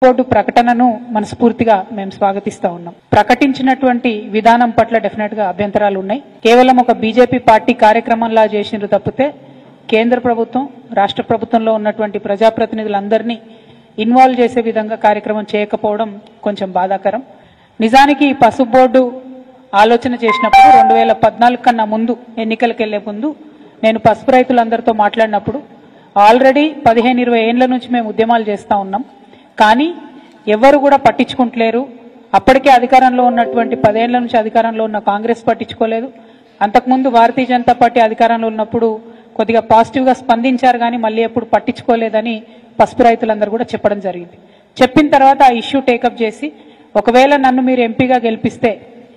Board ప్రకటనను మనస్ఫూర్తిగా మేము స్వాగతిస్తా ఉన్నాం. ప్రకటించినటువంటి విధానం పట్ల డెఫినెట్ గా అభ్యంతరాలు ఉన్నాయి. కేవలం ఒక బీజేపీ పార్టీ కార్యక్రమంలా చేసినారు తప్పితే కేంద్ర ప్రభుత్వం రాష్ట్ర ప్రభుత్వంలో ఉన్నటువంటి ప్రజాప్రతినిధులందరినీ ఇన్వాల్వ్ చేసే విధంగా కార్యక్రమం చేయకపోవడం కొంచెం బాధాకరం. నిజానికి ఈ పసుపు బోర్డు ఆలోచన చేసినప్పుడు 2014 కన్నా ముందు ఎన్నికలకు వెళ్లే ముందు నేను పసుపు రైతులందరితో మాట్లాడినప్పుడు ఆల్రెడీ 15-20 ఏళ్ల నుంచి మేము ఉద్యమాలు చేస్తా ఉన్నాం. కానీ ఎవరు కూడా పట్టించుకుంటలేరు. అప్పటికే అధికారంలో ఉన్నటువంటి 10 ఏళ్ల నుంచి అధికారంలో ఉన్న కాంగ్రెస్ పట్టించుకోలేదు. అంతకుముందు భారతీయ జనతా పార్టీ అధికారంలో ఉన్నప్పుడు కొద్దిగా పాజిటివ్గా స్పందించారు కానీ మళ్ళీ ఎప్పుడు పట్టించుకోలేదని పసుపు రైతులందరూ కూడా చెప్పడం జరిగింది. చెప్పిన తర్వాత ఆ ఇష్యూ టేకప్ చేసి ఒకవేళ నన్ను మీరు ఎంపీగా గెలిపిస్తే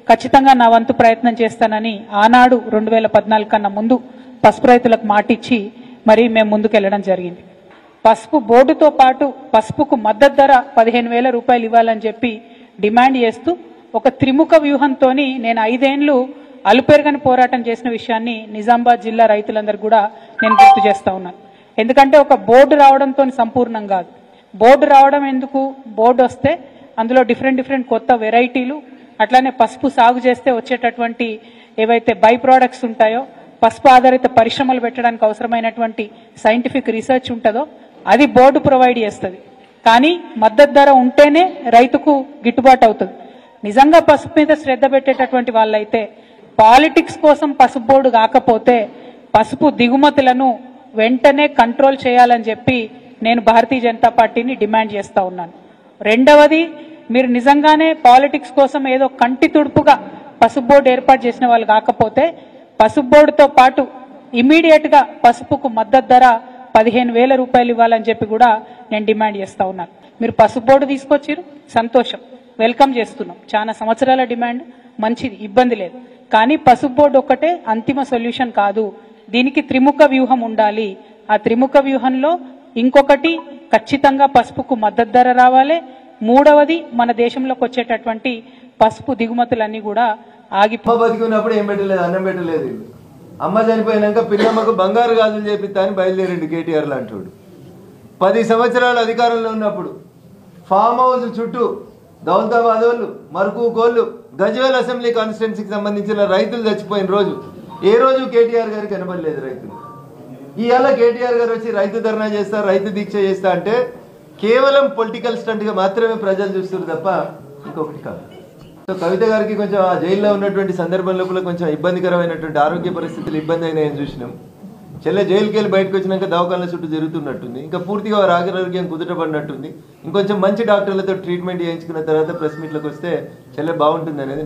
ఖచ్చితంగా నా వంతు ప్రయత్నం చేస్తానని ఆనాడు 2014 కన్నా ముందు పసుపు రైతులకు మాటిచ్చి మరి మేము ముందుకెళ్లడం జరిగింది. పసుపు బోర్డుతో పాటు పసుపుకు మద్దతు ధర 15,000 రూపాయలు ఇవ్వాలని చెప్పి డిమాండ్ చేస్తూ ఒక త్రిముఖ వ్యూహంతో నేను 5 ఏళ్లు అలుపెరగని పోరాటం చేసిన విషయాన్ని నిజామాబాద్ జిల్లా రైతులందరూ కూడా నేను గుర్తు చేస్తా ఉన్నాను. ఎందుకంటే ఒక బోర్డు రావడంతో సంపూర్ణం కాదు. బోర్డు రావడం ఎందుకు, బోర్డు వస్తే అందులో డిఫరెంట్ కొత్త వెరైటీలు అట్లానే పసుపు సాగు చేస్తే వచ్చేటటువంటి ఏవైతే బై ప్రోడక్ట్స్ ఉంటాయో పసుపు ఆధారిత పరిశ్రమలు పెట్టడానికి అవసరమైనటువంటి సైంటిఫిక్ రీసెర్చ్ ఉంటుందో అది బోర్డు ప్రొవైడ్ చేస్తుంది. కానీ మద్దతు ధర ఉంటేనే రైతుకు గిట్టుబాటు అవుతుంది. నిజంగా పసుపు మీద శ్రద్ధ పెట్టేటటువంటి వాళ్ళైతే పాలిటిక్స్ కోసం పసుపు బోర్డు కాకపోతే పసుపు దిగుమతులను వెంటనే కంట్రోల్ చేయాలని చెప్పి నేను భారతీయ జనతా పార్టీని డిమాండ్ చేస్తా ఉన్నాను. రెండవది, మీరు నిజంగానే పాలిటిక్స్ కోసం ఏదో కంటి తుడుపుగా పసుపు బోర్డు ఏర్పాటు చేసిన వాళ్ళు కాకపోతే పసుపు బోర్డుతో పాటు ఇమీడియట్ గా పసుపుకు మద్దతు ధర 15,000 రూపాయలు ఇవ్వాలని చెప్పి కూడా నేను డిమాండ్ చేస్తా ఉన్నాను. మీరు పసుపు బోర్డు తీసుకొచ్చారు, సంతోషం, వెల్కమ్ చేస్తున్నాం. చాలా సంవత్సరాల డిమాండ్, మంచిది, ఇబ్బంది లేదు. కానీ పసుపు బోర్డు ఒక్కటే అంతిమ సొల్యూషన్ కాదు. దీనికి త్రిముఖ వ్యూహం ఉండాలి. ఆ త్రిముఖ వ్యూహంలో ఇంకొకటి ఖచ్చితంగా పసుపుకు మద్దతు ధర రావాలి. మూడవది, మన దేశంలోకి వచ్చేటటువంటి పసుపు దిగుమతులన్నీ కూడా బతికున్నప్పుడు ఏం పెట్టలేదు, అన్నం పెట్టలేదు. అమ్మ చనిపోయినాక పిల్లమ్మకు బంగారు గాజులు చేపిస్తా అని బయలుదేరిండు కేటీఆర్ లాంటి 10 సంవత్సరాలు అధికారంలో ఉన్నప్పుడు ఫామ్ హౌస్ చుట్టూ దౌలతాబాద్ వాళ్ళు, మరుకు కోళ్ళు, గజ్వేల్ అసెంబ్లీ కాన్స్టిట్యున్సీకి సంబంధించిన రైతులు చచ్చిపోయిన రోజు ఏ రోజు కేటీఆర్ గారికి కనబడలేదు రైతులు. ఇవాళ కేటీఆర్ గారు వచ్చి రైతు ధర్నా చేస్తా, రైతు దీక్ష చేస్తా అంటే కేవలం పొలిటికల్ స్టంట్గా మాత్రమే ప్రజలు చూస్తారు తప్ప ఇంకొకటి కాదు. సో కవిత గారికి కొంచెం ఆ జైల్లో ఉన్నటువంటి సందర్భం లోపల కొంచెం ఇబ్బందికరమైనటువంటి ఆరోగ్య పరిస్థితులు ఇబ్బంది అయినాయని చూసినాం. చెల్లె జైలుకి వెళ్ళి బయటకు వచ్చినాక దవాఖానల చుట్టూ జరుగుతున్నట్టుంది. ఇంకా పూర్తిగా వారి ఆరోగ్యం కుదుటపడినట్టుంది. ఇంకొంచెం మంచి డాక్టర్లతో ట్రీట్మెంట్ చేయించుకున్న తర్వాత ప్రెస్ మీట్లకు వస్తే చెల్లె బాగుంటుంది అనేది